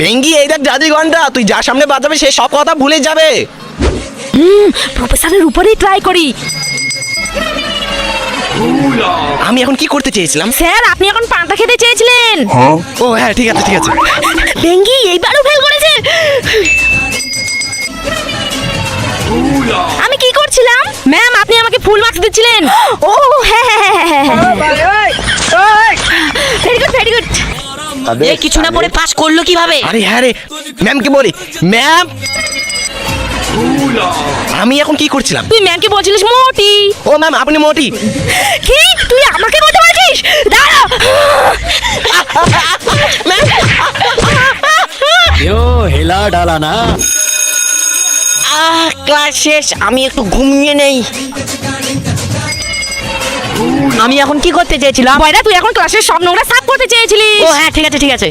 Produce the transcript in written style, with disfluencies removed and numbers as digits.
ভেঙ্গি এই দেখ জাদুই ঘন্টা, তুই যার সামনে বাজাবে সে সব কথা ভুলে যাবে। প্রফেসরের উপরেই ট্রাই করি। আমি এখন কি করতে চেয়েছিলাম? স্যার আপনি এখন পান্তা খেতে চেয়েছিলেন। ও হ্যাঁ ঠিক আছে ঠিক আছে। ভেঙ্গি এইবারও ফেল করেছে। আমি কি করছিলাম? ম্যাম আপনি আমাকে ফুল মার্কস দিচ্ছিলেন। ও হ্যাঁ ভেরি গুড ভেরি গুড। এই কিছু না পড়ে পাস করলো কিভাবে? আরে হ্যাঁ রে, ম্যামকে বলি। ম্যাম আমি এখন কি করছিলাম? তুই ম্যামকে বলছিলিস মোটি। ও ম্যাম আপনি মোটি। কি তুই আমাকে বলতে বলছিস? দাঁড়া। क्यों हिला डाला ना? ক্লাস শেষ, আমি একটু ঘুমিয়ে নেই। আমি এখন কি করতে চেয়েছিলাম? বয়রা তুই এখন ক্লাসের সব নোংরা সাফ করতে চেয়েছিলিস। ও হ্যাঁ ঠিক আছে ঠিক আছে।